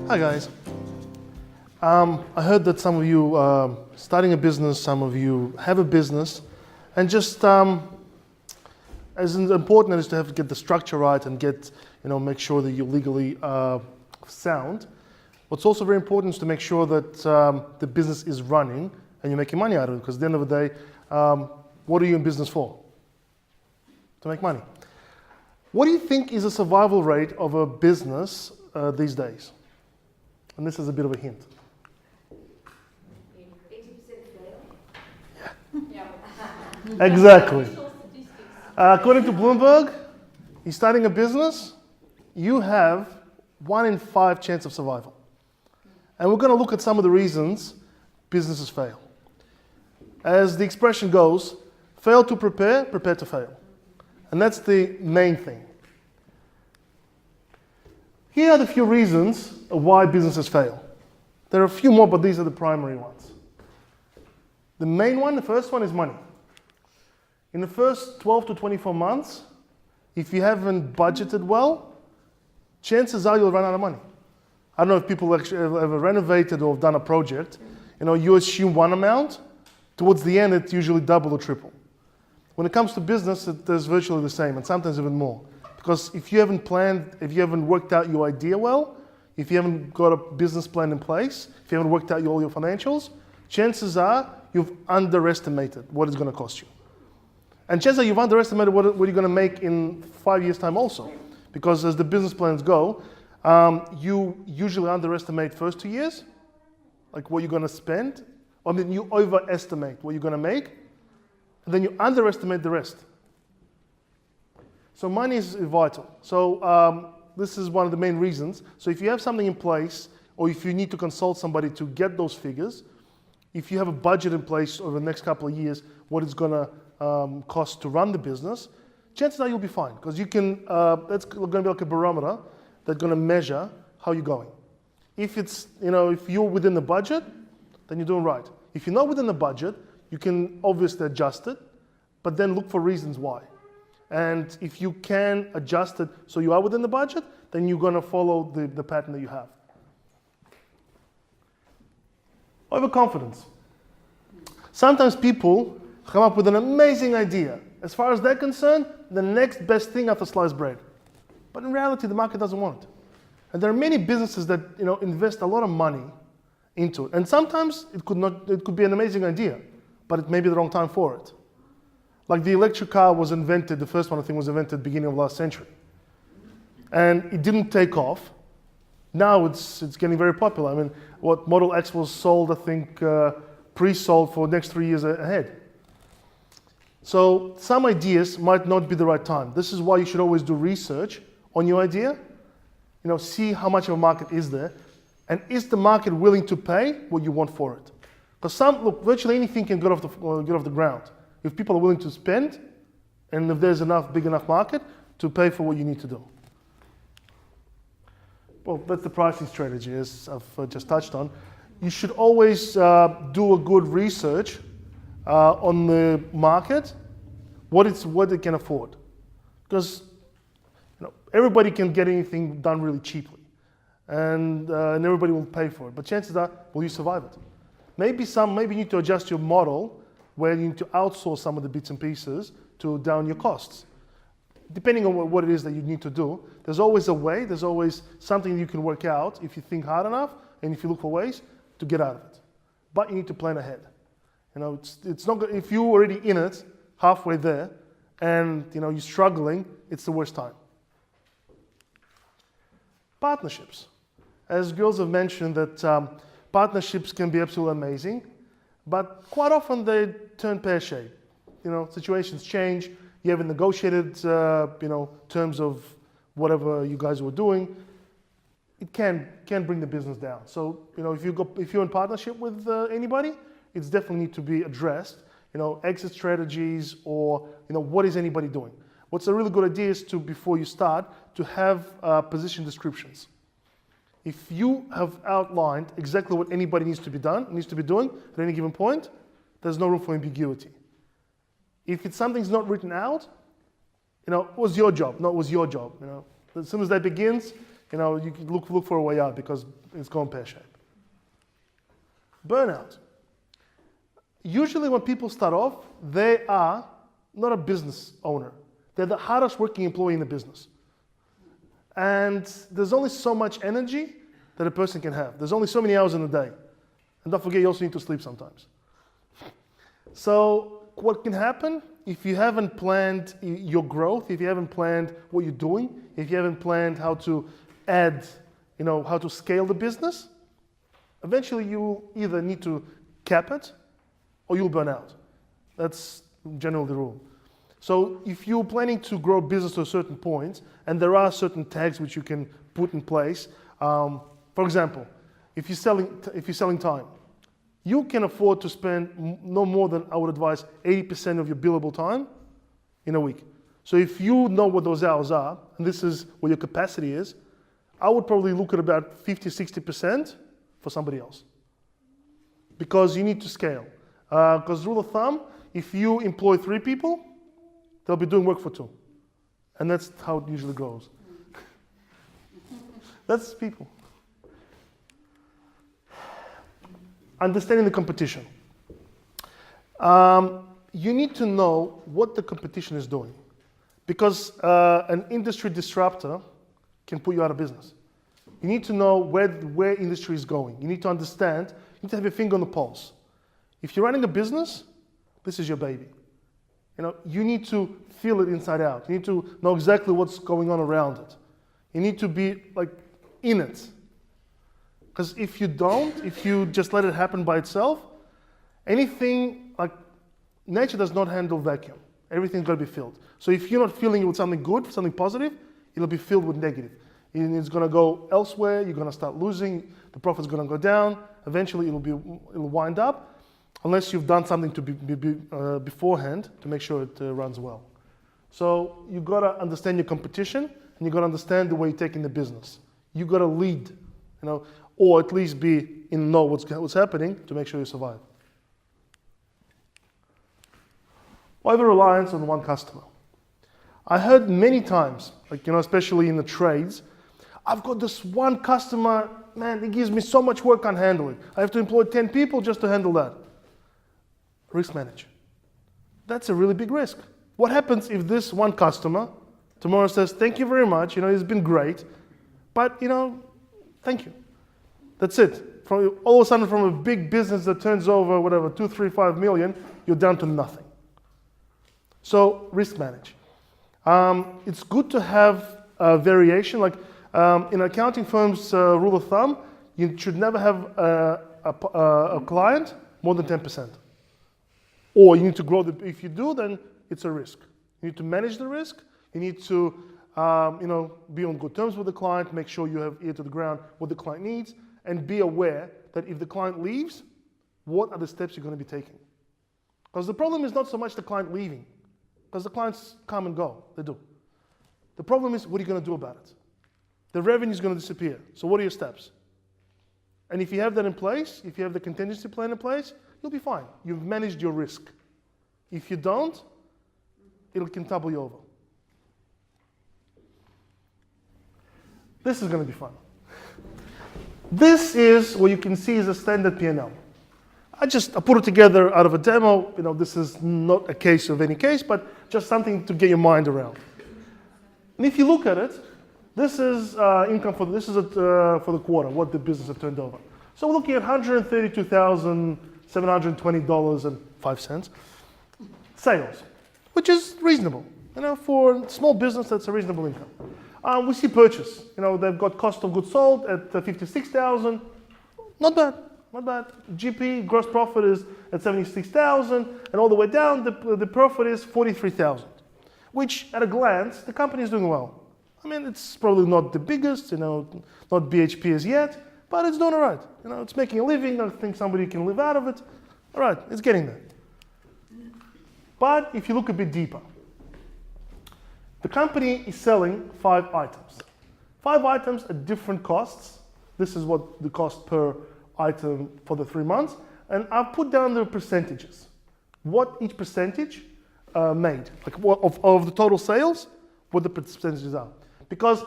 Hi guys. I heard that some of you are starting a business, some of you have a business, and just as important as to have to get the structure right and make sure that you're legally sound. What's also very important is to make sure that the business is running and you're making money out of it, because at the end of the day, what are you in business for? To make money. What do you think is the survival rate of a business these days? And this is a bit of a hint. 80% fail. Yeah. Exactly. According to Bloomberg, you're starting a business, you have 1 in 5 chance of survival. And we're going to look at some of the reasons businesses fail. As the expression goes, fail to prepare, prepare to fail. And that's the main thing. Here are the few reasons why businesses fail. There are a few more, but these are the primary ones. The main one, the first one, is money. In the first 12 to 24 months, if you haven't budgeted well, chances are you'll run out of money. I don't know if people actually ever renovated or have done a project. You assume one amount, towards the end it's usually double or triple. When it comes to business, it's virtually the same, and sometimes even more. Because if you haven't planned, if you haven't worked out your idea well, if you haven't got a business plan in place, if you haven't worked out all your financials, chances are you've underestimated what it's going to cost you. And chances are you've underestimated what you're going to make in 5 years' time also. Because as the business plans go, you usually underestimate first 2 years, like what you're going to spend, or then you overestimate what you're going to make, and then you underestimate the rest. So money is vital. So this is one of the main reasons. So if you have something in place, or if you need to consult somebody to get those figures, if you have a budget in place over the next couple of years, what it's going to cost to run the business, chances are you'll be fine. Because you can, that's going to be like a barometer that's going to measure how you're going. If it's, if you're within the budget, then you're doing right. If you're not within the budget, you can obviously adjust it, but then look for reasons why. And if you can adjust it so you are within the budget, then you're going to follow the pattern that you have. Overconfidence. Sometimes people come up with an amazing idea. As far as they're concerned, the next best thing after sliced bread. But in reality, the market doesn't want it. And there are many businesses that invest a lot of money into it. And sometimes it could be an amazing idea, but it may be the wrong time for it. Like the electric car was invented, the first one I think was invented at the beginning of last century. And it didn't take off. Now it's getting very popular. I mean, what Model X was sold, I think, pre-sold for the next 3 years ahead. So some ideas might not be the right time. This is why you should always do research on your idea. See how much of a market is there. And is the market willing to pay what you want for it? Because virtually anything can get off the ground. If people are willing to spend, and if there's big enough market to pay for what you need to do. Well, that's the pricing strategy, as I've just touched on. You should always do a good research on the market, what it can afford. Because everybody can get anything done really cheaply, and everybody will pay for it. But chances are, will you survive it? Maybe you need to adjust your model, where you need to outsource some of the bits and pieces to down your costs. Depending on what it is that you need to do, there's always a way, there's always something you can work out if you think hard enough and if you look for ways to get out of it. But you need to plan ahead. It's not if you're already in it, halfway there, and you're struggling, it's the worst time. Partnerships. As girls have mentioned, that partnerships can be absolutely amazing. But quite often they turn pear-shaped. Situations change. You haven't negotiated, terms of whatever you guys were doing. It can bring the business down. So, if you're in partnership with anybody, it's definitely need to be addressed. Exit strategies, or what is anybody doing? What's a really good idea is to, before you start, to have position descriptions. If you have outlined exactly what anybody needs to be doing at any given point, there's no room for ambiguity. If something's not written out, was your job, not was your job. As soon as that begins, you can look for a way out because it's gone pear-shaped. Burnout. Usually when people start off, they are not a business owner. They're the hardest working employee in the business. And there's only so much energy that a person can have. There's only so many hours in a day. And don't forget, you also need to sleep sometimes. So what can happen if you haven't planned your growth, if you haven't planned what you're doing, if you haven't planned how to add, how to scale the business, eventually you either need to cap it or you'll burn out. That's generally the rule. So if you're planning to grow business to a certain point, and there are certain tags which you can put in place, for example, if you're selling time, you can afford to spend no more than, I would advise, 80% of your billable time in a week. So if you know what those hours are, and this is what your capacity is, I would probably look at about 50, 60% for somebody else. Because you need to scale. Because rule of thumb, if you employ 3 people, they'll be doing work for 2. And that's how it usually goes. That's people. Understanding the competition. You need to know what the competition is doing. Because an industry disruptor can put you out of business. You need to know where industry is going. You need to understand, you need to have your finger on the pulse. If you're running a business, this is your baby. You need to feel it inside out. You need to know exactly what's going on around it. You need to be in it. Because if you don't, if you just let it happen by itself, anything, nature does not handle vacuum. Everything's got to be filled. So if you're not filling it with something good, something positive, it'll be filled with negative. And it's going to go elsewhere, you're going to start losing, the profit's going to go down, eventually it'll wind up, unless you've done something to beforehand to make sure it runs well. So you've got to understand your competition, and you've got to understand the way you're taking the business. You've got to lead, or at least know what's happening to make sure you survive. Over-reliance on one customer. I heard many times, especially in the trades, I've got this one customer, man, he gives me so much work, I can't handle it. I have to employ 10 people just to handle that. Risk manage. That's a really big risk. What happens if this one customer tomorrow says, thank you very much, it's been great, but, thank you. That's it. All of a sudden, from a big business that turns over, 2, 3, 5 million, you're down to nothing. So, risk manage. It's good to have a variation. In accounting firms' rule of thumb, you should never have a client more than 10%. Or you need to grow if you do, then it's a risk. You need to manage the risk. You need to be on good terms with the client, make sure you have ear to the ground what the client needs, and be aware that if the client leaves, what are the steps you're going to be taking? Because the problem is not so much the client leaving, because the clients come and go, they do. The problem is, what are you going to do about it? The revenue is going to disappear. So what are your steps? And if you have that in place, if you have the contingency plan in place, you'll be fine. You've managed your risk. If you don't, it can topple you over. This is going to be fun. This is what you can see is a standard P&L. I put it together out of a demo. This is not a case of any case, but just something to get your mind around. And if you look at it, this is income for the quarter, what the business has turned over. So we're looking at $132,720.05 sales, which is reasonable. For a small business, that's a reasonable income. We see purchase. They've got cost of goods sold at $56,000. Not bad. GP, gross profit, is at $76,000, and all the way down, the profit is $43,000, which at a glance, the company is doing well. It's probably not the biggest, not BHP as yet, but it's doing all right. It's making a living. I think somebody can live out of it. All right, it's getting there. But if you look a bit deeper, the company is selling 5 items. 5 items at different costs. This is what the cost per item for the 3 months. And I've put down the percentages. What each percentage made, of the total sales, what the percentages are. Because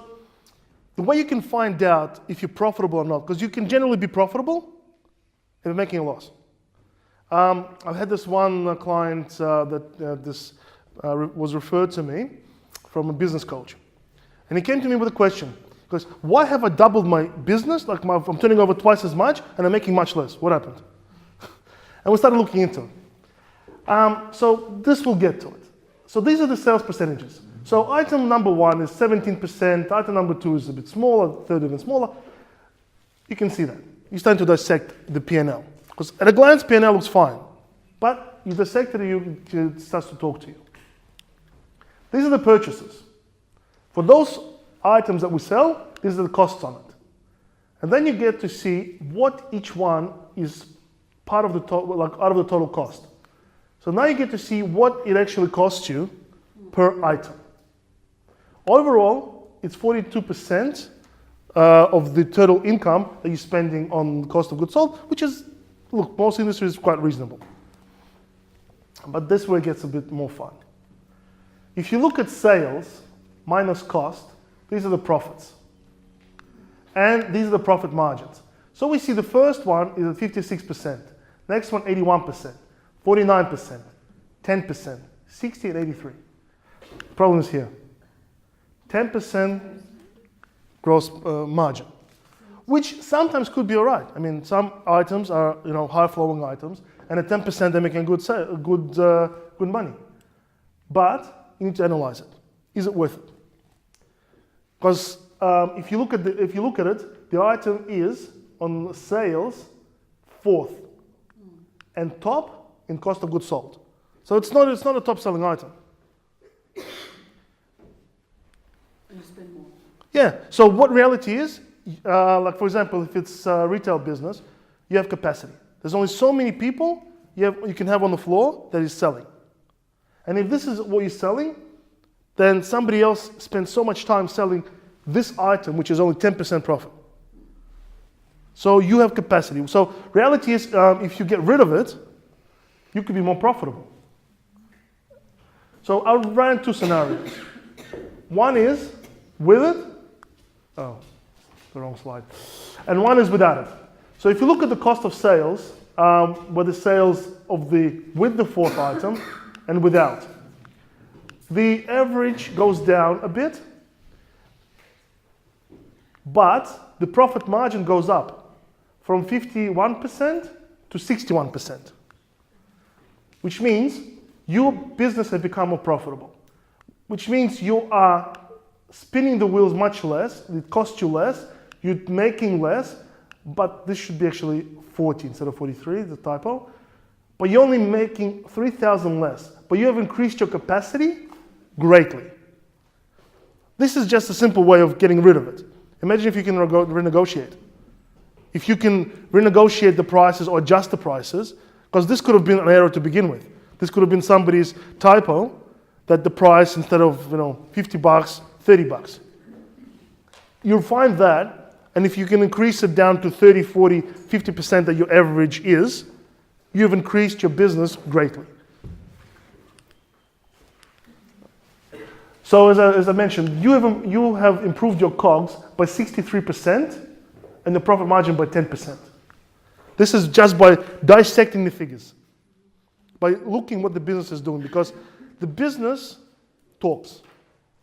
the way you can find out if you're profitable or not, because you can generally be profitable if you're making a loss. I've had this one client was referred to me from a business coach. And he came to me with a question. He goes, why have I doubled my business? Like I'm turning over twice as much and I'm making much less. What happened? And we started looking into it. So this will get to it. So these are the sales percentages. So item number 1 is 17%, item number 2 is a bit smaller, third even smaller. You can see that. You're starting to dissect the P&L. Because at a glance, P&L looks fine. But you dissect it, it starts to talk to you. These are the purchases. For those items that we sell, these are the costs on it. And then you get to see what each one is part of the total, like out of the total cost. So now you get to see what it actually costs you per item. Overall, it's 42% of the total income that you're spending on cost of goods sold, which is, look, most industries is quite reasonable. But this way gets a bit more fun. If you look at sales minus cost, these are the profits. And these are the profit margins. So we see the first one is at 56%, next one 81%, 49%, 10%, 60 and 83. Problem is here. 10% gross margin, which sometimes could be all right. I mean, some items are high-flowing items, and at 10% they're making good money. But you need to analyze it. Is it worth it? Because if you look at it, the item is on sales 4th and top in cost of goods sold. So it's not a top-selling item. You spend more. Yeah. So what reality is, like for example, if it's a retail business, you have capacity. There's only so many people you can have on the floor that is selling. And if this is what you're selling, then somebody else spends so much time selling this item, which is only 10% profit. So you have capacity. So reality is, if you get rid of it, you could be more profitable. So I'll run 2 scenarios. One is with it. Oh, the wrong slide. And one is without it. So if you look at the cost of sales, with the sales of with the 4th item and without, the average goes down a bit, but the profit margin goes up from 51% to 61%, which means your business has become more profitable, which means you are spinning the wheels much less, it costs you less, you're making less, but this should be actually 40 instead of 43, the typo. But you're only making 3,000 less, but you have increased your capacity greatly. This is just a simple way of getting rid of it. Imagine if you can renegotiate. If you can renegotiate the prices or adjust the prices, because this could have been an error to begin with. This could have been somebody's typo, that the price instead of $50, $30. You'll find that, and if you can increase it down to 30, 40, 50% that your average is, you've increased your business greatly. So as I mentioned, you have improved your COGS by 63% and the profit margin by 10%. This is just by dissecting the figures, by looking what the business is doing, because the business talks.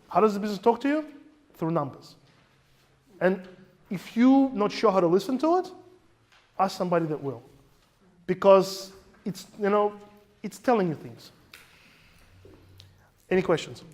How does the business talk to you? Through numbers. And if you're not sure how to listen to it, ask somebody that will. Because it's telling you things. Any questions?